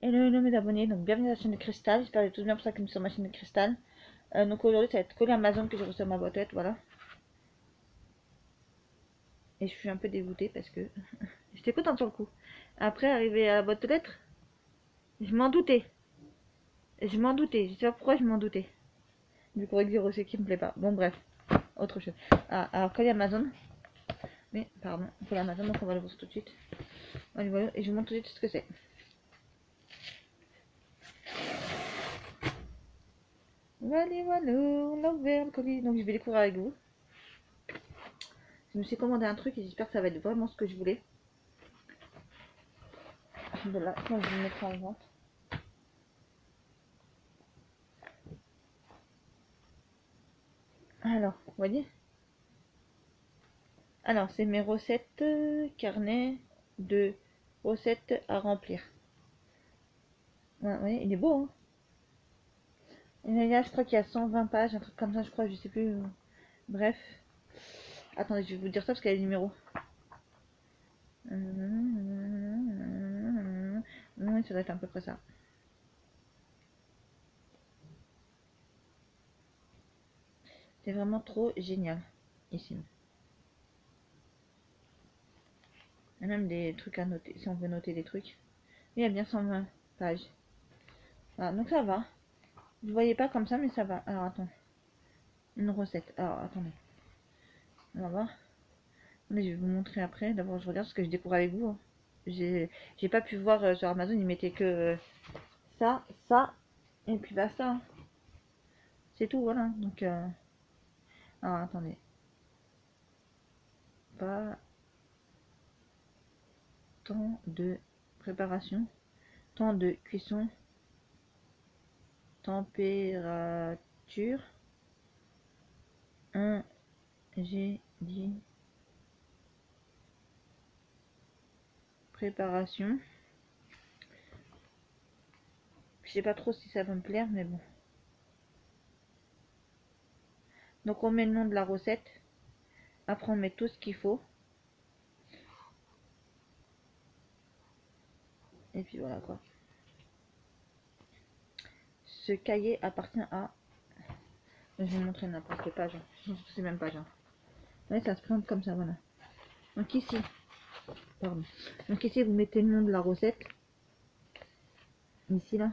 Hello mes abonnés, donc bienvenue à la chaîne de Cristal, j'espère que vous êtes tous bien pour ça comme sur ma chaîne de Cristal. Donc aujourd'hui ça va être colis Amazon que j'ai reçu à ma boîte, voilà. Et je suis un peu dégoûtée parce que j'étais contente sur le coup. Après arrivé à la boîte aux lettres, je m'en doutais. Je m'en doutais, je sais pas pourquoi je m'en doutais. Du coup avec des reçus qui me plaît pas. Bon bref, autre chose. Ah, alors colis Amazon. Mais pardon, colis Amazon, donc on va le voir tout de suite. Allez, voilà, et je vous montre tout de suite ce que c'est. Voilà, voilà, on a ouvert le colis, donc je vais découvrir avec vous. Je me suis commandé un truc et j'espère que ça va être vraiment ce que je voulais. Voilà, je vais le mettre en vente. Alors, vous voyez. Alors, c'est mes recettes, carnet de recettes à remplir. Ouais, ouais, il est beau, hein. Et là, je crois qu'il y a 120 pages, un truc comme ça, je crois, je sais plus. Bref. Attendez, je vais vous dire ça parce qu'il y a les numéros. Oui, ça doit être à peu près ça. C'est vraiment trop génial, ici. Il y a même des trucs à noter, si on veut noter des trucs. Il y a bien 120 pages. Voilà, donc ça va. Vous voyez pas comme ça, mais ça va. Alors, attends. Une recette. Alors, attendez. On va voir. Mais je vais vous montrer après. D'abord, je regarde ce que je découvre avec vous, hein. J'ai pas pu voir sur Amazon, ils mettaient que ça, ça, et puis basta, hein. C'est tout, voilà. Donc, alors attendez. Pas temps de préparation, temps de cuisson, température, ingédient, préparation. Je sais pas trop si ça va me plaire, mais bon. Donc on met le nom de la recette. Après on met tout ce qu'il faut. Et puis voilà quoi. Ce cahier appartient à... Je vais vous montrer n'importe quelle page. C'est même page. Ouais, ça se présente comme ça, voilà. Donc ici, pardon. Donc ici, vous mettez le nom de la recette. Ici, là.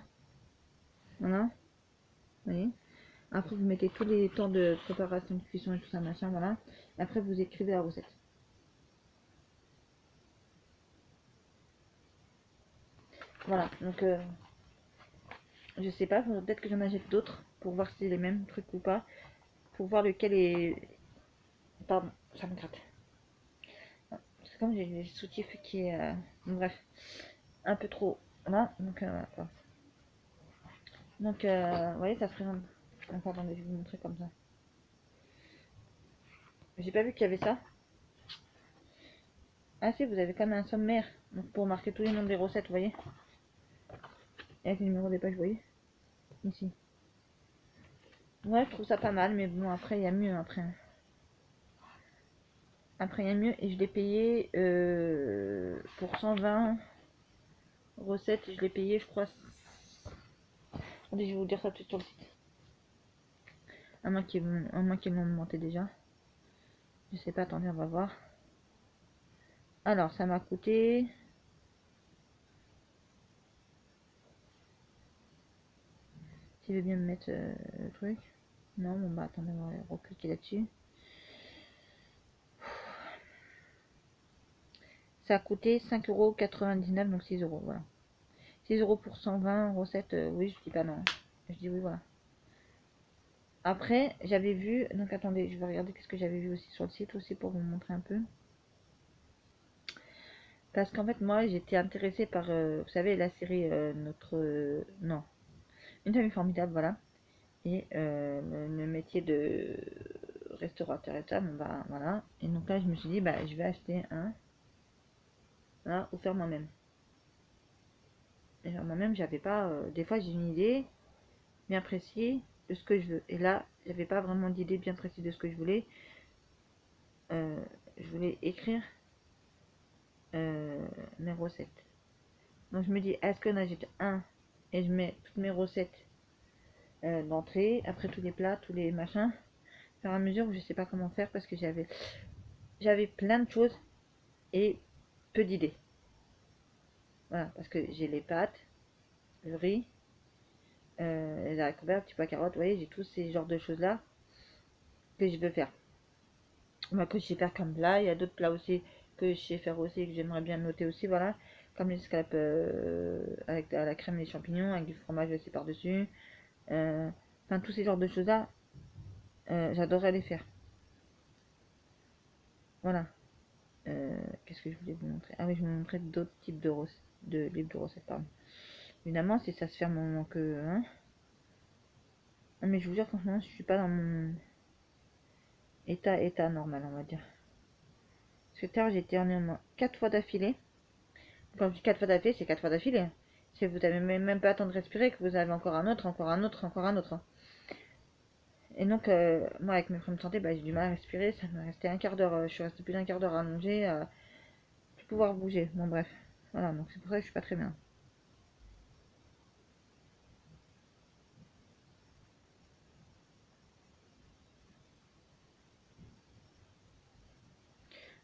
Voilà. Vous voyez. Après, vous mettez tous les temps de préparation, de cuisson et tout ça, machin, voilà. Et après, vous écrivez la recette. Voilà. Donc, je sais pas. Peut-être que j'en achète d'autres pour voir si c'est les mêmes trucs ou pas. Pour voir lequel est... Pardon, ça me gratte. C'est comme j'ai les soutifs qui est... bref. Un peu trop. Voilà. Donc, voilà. Donc, vous voyez, ça se présente. Enfin, attendez, je vais vous montrer comme ça. J'ai pas vu qu'il y avait ça. Ah si, vous avez quand même un sommaire. Donc pour marquer tous les noms des recettes, vous voyez. Et avec le numéro des pages, vous voyez. Ici. Ouais, je trouve ça pas mal, mais bon, après, il y a mieux, après. Après, il y a mieux, et je l'ai payé pour 120 recettes, je l'ai payé, je crois. Attendez, je vais vous dire ça tout de suite sur le site. À moins qu'ils l'ont monté déjà. Je sais pas, attendez, on va voir. Alors, ça m'a coûté... Tu veux bien me mettre le truc? Non, bon bah attendez, on va recliquer là-dessus. Ça a coûté 5,99 €, donc 6 €, voilà. 6 € pour 120 recettes, oui, je dis pas non. Je dis oui, voilà. Après, j'avais vu, donc attendez, je vais regarder qu'est-ce que j'avais vu aussi sur le site aussi pour vous montrer un peu. Parce qu'en fait, moi, j'étais intéressée par, vous savez, la série non, Une famille formidable, voilà. Et le métier de restaurateur et ça, bon, bah voilà. Et donc là, je me suis dit, bah, je vais acheter un, voilà, ou faire moi-même. Et faire moi-même, j'avais pas, des fois, j'ai une idée bien précise de ce que je veux. Et là, j'avais pas vraiment d'idée bien précise de ce que je voulais. Je voulais écrire mes recettes. Donc je me dis, est-ce que j'achète un et je mets toutes mes recettes d'entrée, après tous les plats, tous les machins, au fur et à mesure où je sais pas comment faire parce que j'avais plein de choses et peu d'idées. Voilà, parce que j'ai les pâtes, le riz, les haricots verts, petits pois carottes, vous voyez, j'ai tous ces genres de choses là que je veux faire. Moi, que je sais faire comme plat, il y a d'autres plats aussi que je sais faire aussi, que j'aimerais bien noter aussi, voilà. Comme les escalopes avec la crème et les champignons, avec du fromage aussi par-dessus. Enfin, tous ces genres de choses-là, j'adorerais les faire. Voilà. Qu'est-ce que je voulais vous montrer? Ah oui, je vais vous montrer d'autres types de livres de recettes, pardon. Évidemment, si ça se fait un moment que... Hein. Mais je vous jure, franchement, je suis pas dans mon état normal, on va dire. Parce que tout à l'heure, j'ai été en au moins 4 fois d'affilée. Quand je dis 4 fois d'affilée, c'est 4 fois d'affilée. Si vous n'avez même pas le temps de respirer, que vous avez encore un autre, encore un autre, encore un autre. Et donc, moi, avec mes problèmes de santé, bah, j'ai du mal à respirer. Ça me restait un quart d'heure. Je suis restée plus d'un quart d'heure allongée, plus pouvoir bouger. Bon, bref. Voilà, donc c'est pour ça que je suis pas très bien.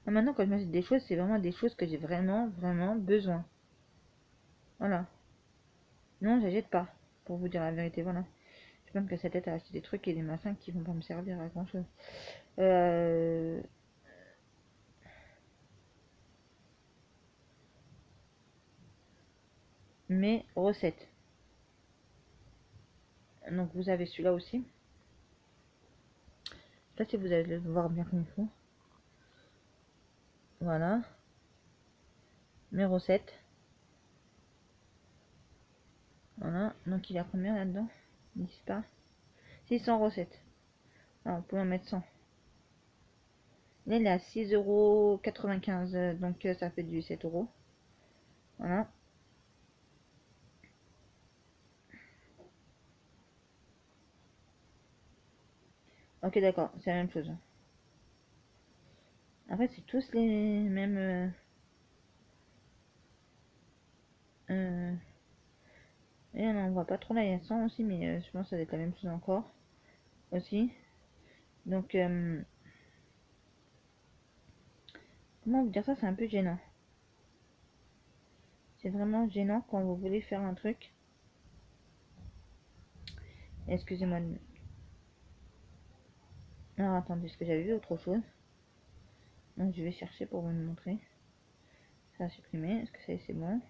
Maintenant, quand je m'achète des choses, c'est vraiment des choses que j'ai vraiment, vraiment besoin. Voilà. Non, j'achète pas. Pour vous dire la vérité, voilà. Je peux me casser la tête à acheter des trucs et des machins qui vont pas me servir à grand chose. Euh, mes recettes. Donc vous avez celui-là aussi. Là, si vous allez le voir bien comme il faut. Voilà. Mes recettes. Voilà. Donc il y a combien là-dedans? Ils disent pas. 600 recettes. Alors, vous pouvez en mettre 100. Là, il est à 6,95 €. Donc ça fait du 7 euros. Voilà. Ok, d'accord. C'est la même chose. Après, c'est tous les mêmes... et on en voit pas trop là. Il y a 100 aussi. Mais je pense que ça va être la même chose encore. Aussi. Donc... comment vous dire ça? C'est un peu gênant. C'est vraiment gênant quand vous voulez faire un truc. Excusez-moi. Alors attendez, est-ce que j'avais vu autre chose? Donc je vais chercher pour vous le montrer. Ça a supprimé. Est-ce que c'est bon?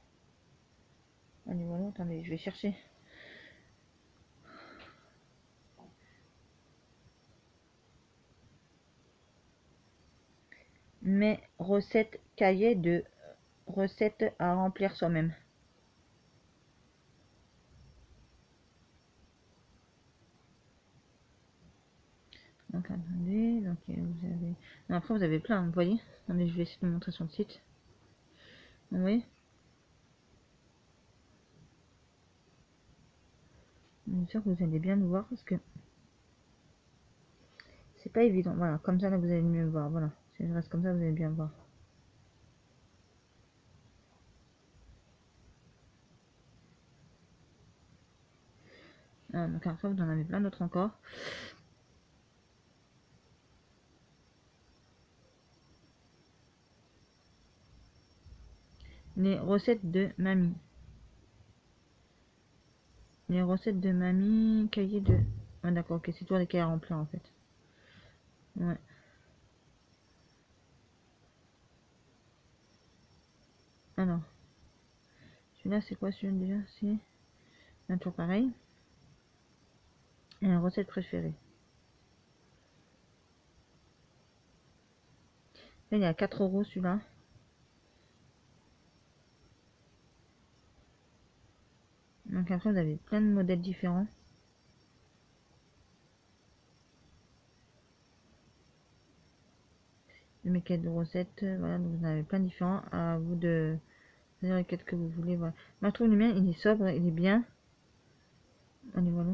Allez, voilà, attendez, je vais chercher. Mes recettes cahiers de recettes à remplir soi-même. Donc attendez, donc vous avez... Non, après vous avez plein, vous voyez. Attendez, je vais essayer de vous montrer sur le site. Vous voyez. J'espère que vous allez bien le voir parce que c'est pas évident. Voilà, comme ça là vous allez mieux voir. Voilà, si je reste comme ça vous allez bien voir. Ah, donc après vous en avez plein d'autres encore. Les recettes de mamie. Les recettes de mamie, cahier de... Ah d'accord, ok, c'est toujours des cahiers à remplir en fait. Ouais. Alors, celui-là c'est quoi celui-là déjà? C'est toujours pareil. Et une recette préférée. Là il y a 4 euros celui-là. Donc après vous avez plein de modèles différents. De mes quêtes de recettes, voilà, donc vous en avez plein de différents. À vous de choisir les quêtes que vous voulez. Voilà. Moi je trouve le mien il est sobre, il est bien. Allez voilà.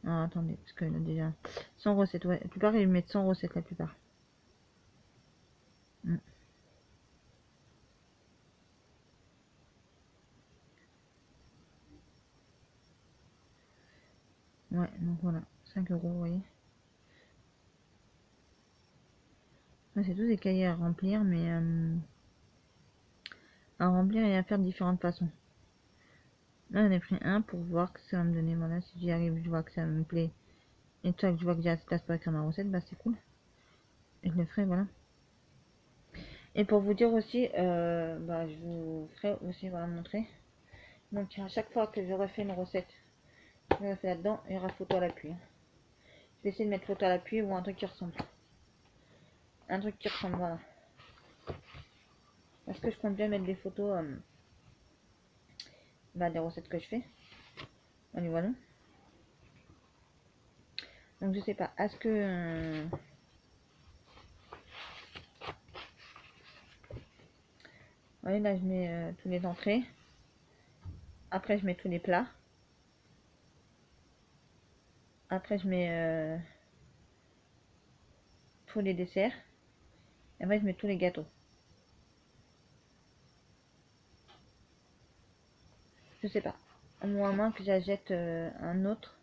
Ah, attendez, parce que là déjà 100 recettes, ouais. La plupart ils mettent 100 recettes la plupart. Mm. Ouais, donc voilà, 5 euros, vous voyez. Ouais, c'est tous des cahiers à remplir, mais à remplir et à faire de différentes façons. Là, j'en ai pris un pour voir que ça va me donner. Voilà, si j'y arrive, je vois que ça me plaît. Et toi, que je vois que j'ai assez de place pour écrire ma recette, bah c'est cool. Et je le ferai, voilà. Et pour vous dire aussi, bah, je vous ferai aussi, voilà, montrer. Donc, à chaque fois que je refais une recette, je refais là-dedans, il y aura photo à l'appui. Je vais essayer de mettre photo à l'appui ou un truc qui ressemble. Un truc qui ressemble, voilà. Parce que je compte bien mettre des photos bah, des recettes que je fais. Voilà. Donc, je sais pas. Est-ce que. Vous voyez, là, je mets tous les entrées. Après, je mets tous les plats. Après, je mets tous les desserts. Et après, je mets tous les gâteaux. Je sais pas. À moins que j'achète un autre.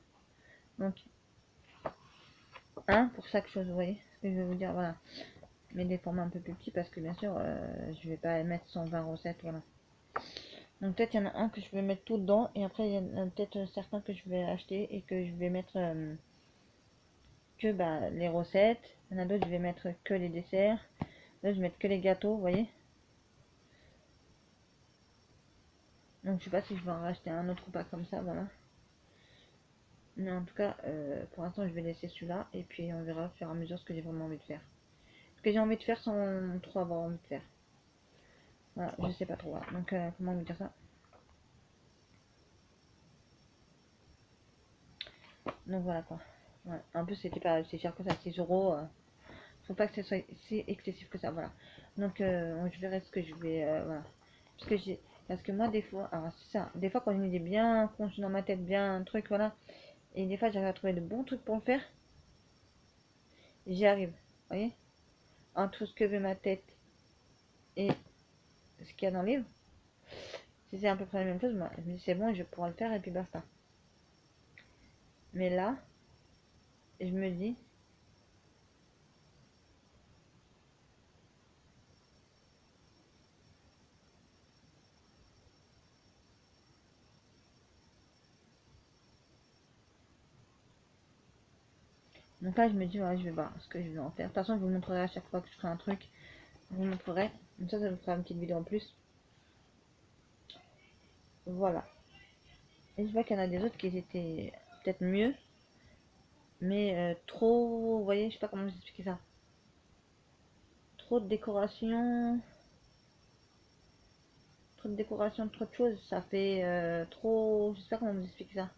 Donc, un pour chaque chose, vous voyez ce que je vais vous dire, voilà. Mais des formats un peu plus petits parce que bien sûr, je vais pas mettre 120 recettes, voilà. Donc peut-être il y en a un que je vais mettre tout dedans et après il y en a peut-être certains que je vais acheter et que je vais mettre que bah, les recettes. Il y en a d'autres je vais mettre que les desserts. Là je vais mettre que les gâteaux, vous voyez. Donc je sais pas si je vais en racheter un autre ou pas comme ça, voilà. Mais en tout cas, pour l'instant je vais laisser celui-là et puis on verra au fur et à mesure ce que j'ai vraiment envie de faire. Ce que j'ai envie de faire sans trop avoir envie de faire. Voilà, je sais pas trop. Voilà. Donc comment vous dire ça. Donc voilà quoi. Ouais. En plus c'était pas si cher que ça, 6 euros. Faut pas que ce soit si excessif que ça, voilà. Donc je verrai ce que je vais. Voilà. Parce que j'ai. Parce que moi des fois, alors c'est ça, des fois quand j'ai une idée bien conçue dans ma tête, bien un truc, voilà. Et des fois j'arrive à trouver de bons trucs pour le faire, j'y arrive. Vous voyez? Entre ce que veut ma tête et ce qu'il y a dans le livre, si c'est à peu près la même chose, moi, je me dis c'est bon, je pourrai le faire et puis basta. Mais là, je me dis, donc là je me dis, ouais, je vais voir ce que je vais en faire. De toute façon, je vous montrerai à chaque fois que je ferai un truc. Je vous montrerai. Comme ça vous fera une petite vidéo en plus. Voilà. Et je vois qu'il y en a des autres qui étaient peut-être mieux. Mais trop, vous voyez, je sais pas comment vous expliquer ça. Trop de décoration. Trop de décoration, trop de choses. Ça fait trop. Je sais pas comment vous expliquer ça.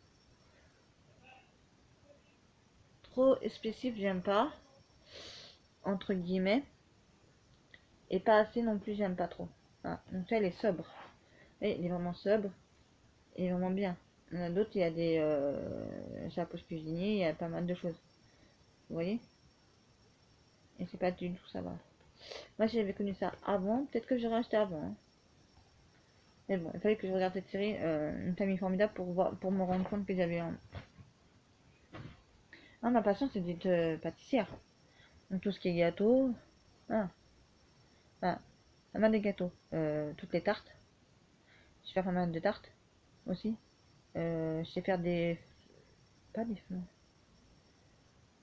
Trop spécifique, j'aime pas. Entre guillemets. Et pas assez non plus, j'aime pas trop. Voilà. Donc ça, elle est sobre. Et il est vraiment sobre. Et vraiment bien. Il y en a d'autres, il y a des chapeaux cuisiniers, il y a pas mal de choses. Vous voyez? Et c'est pas du tout ça va. Moi, si j'avais connu ça avant, peut-être que j'aurais acheté avant. Hein. Mais bon, il fallait que je regarde cette série, Une famille formidable, pour voir, pour me rendre compte que j'avais un. Ah, ma passion, c'est d'être pâtissière. Donc tout ce qui est gâteau. Ah, ah, pas mal des gâteaux. Toutes les tartes. Je sais faire pas mal de tartes aussi. Je sais faire des. Pas des fleurs.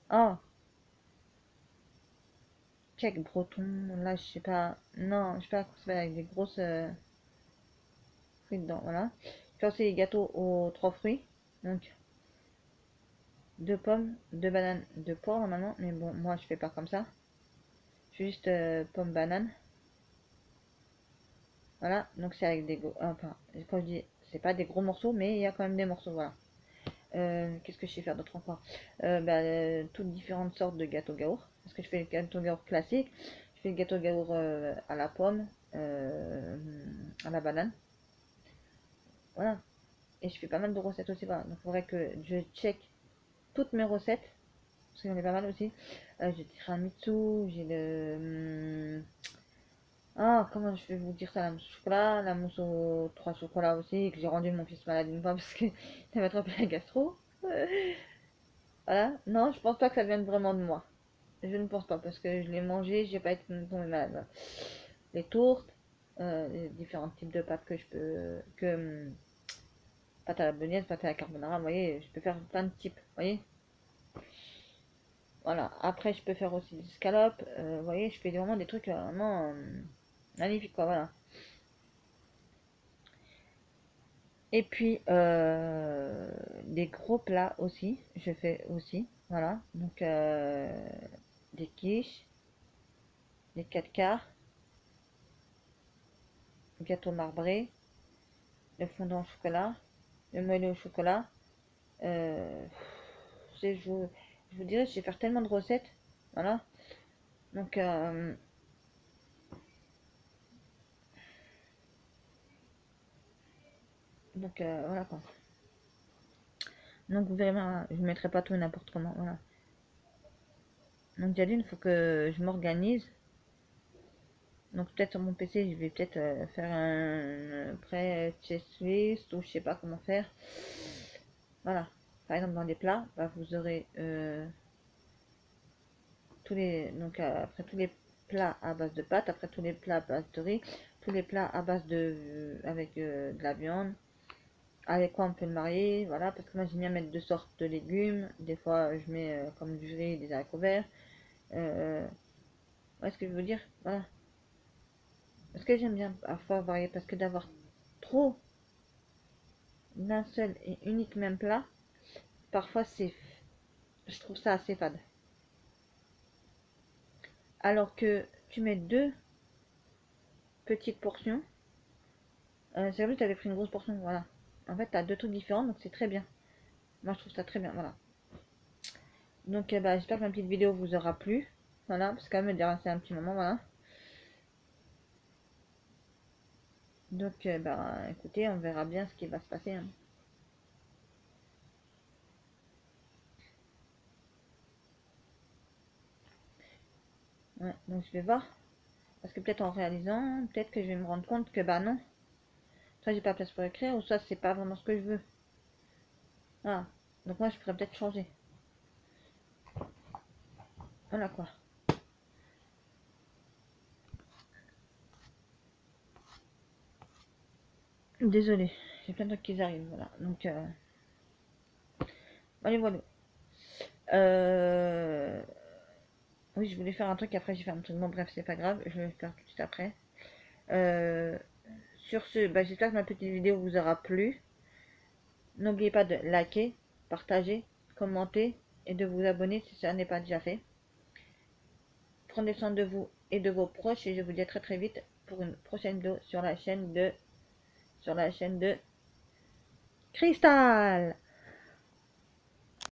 Ah, cake breton. Là, je sais pas. Non, je sais pas comment ça s'appelle avec des grosses fruits dedans. Voilà. Je fais aussi des gâteaux aux 3 fruits. Donc, 2 pommes, 2 bananes, 2 poires normalement. Mais bon, moi, je fais pas comme ça. Je fais juste pommes, bananes. Voilà, donc c'est avec des gros. Enfin, quand je dis, c'est pas des gros morceaux, mais il y a quand même des morceaux, voilà. Qu'est-ce que je sais faire d'autre encore toutes différentes sortes de gâteaux gaour. Parce que je fais le gâteau gaour classique, je fais le gâteau gaour à la pomme, à la banane. Voilà. Et je fais pas mal de recettes aussi, voilà. Donc il faudrait que je check toutes mes recettes. Parce qu'il y en a pas mal aussi. J'ai le tiramisu, j'ai le. Ah, comment je vais vous dire ça, la mousse au chocolat, la mousse aux 3 chocolats aussi, que j'ai rendu mon fils malade une fois parce que ça m'a attrapé la gastro. Voilà. Non, je pense pas que ça vienne vraiment de moi. Je ne pense pas parce que je l'ai mangé, j'ai pas été tombée malade. Voilà. Les tourtes, les différents types de pâtes que je peux, pâte à la bolognaise, pâte à la carbonara, vous voyez, je peux faire plein de types, vous voyez. Voilà. Après, je peux faire aussi des scalopes, vous voyez, je fais vraiment des trucs vraiment magnifiques, quoi, voilà. Et puis, des gros plats aussi, je fais aussi, voilà. Donc, des quiches, des 4 quarts, gâteau marbré, le fondant au chocolat, le moelleux au chocolat. Euh, je vous dirais, je sais faire tellement de recettes, voilà. Donc, voilà quoi. Donc, vous verrez, je ne mettrai pas tout n'importe comment, voilà. Donc, déjà il faut que je m'organise. Donc peut-être sur mon PC, je vais peut-être faire un prêt checklist ou je sais pas comment faire. Voilà. Par exemple dans les plats, bah, vous aurez après tous les plats à base de pâtes, après tous les plats à base de riz, tous les plats à base avec de la viande. Avec quoi on peut le marier, voilà, parce que moi j'aime bien mettre deux sortes de légumes. Des fois je mets comme du riz, des haricots verts. Ouais, ce que je veux dire, voilà. Parce que j'aime bien parfois varier, parce que d'avoir trop d'un seul et unique même plat, parfois je trouve ça assez fade. Alors que tu mets deux petites portions, c'est comme si tu avais pris une grosse portion, voilà. En fait, tu as deux trucs différents, donc c'est très bien. Moi, je trouve ça très bien, voilà. Donc, bah, j'espère que ma petite vidéo vous aura plu. Voilà, parce qu'elle me dérange un petit moment, voilà. Donc, bah, écoutez, on verra bien ce qui va se passer, hein. Ouais, donc je vais voir. Parce que peut-être en réalisant, peut-être que je vais me rendre compte que, bah non, soit j'ai pas la place pour écrire, ou soit c'est pas vraiment ce que je veux. Voilà. Donc moi, je pourrais peut-être changer. Voilà quoi. Désolée, j'ai plein de trucs qui arrivent, voilà. Donc, allez, voilà. Euh... Oui, je voulais faire un truc, après j'ai fait un truc. Bon, bref, c'est pas grave, je vais le faire tout de suite après. Euh... Sur ce, bah, j'espère que ma petite vidéo vous aura plu. N'oubliez pas de liker, partager, commenter et de vous abonner si ça n'est pas déjà fait. Prenez soin de vous et de vos proches et je vous dis à très très vite pour une prochaine vidéo sur la chaîne de Cristal.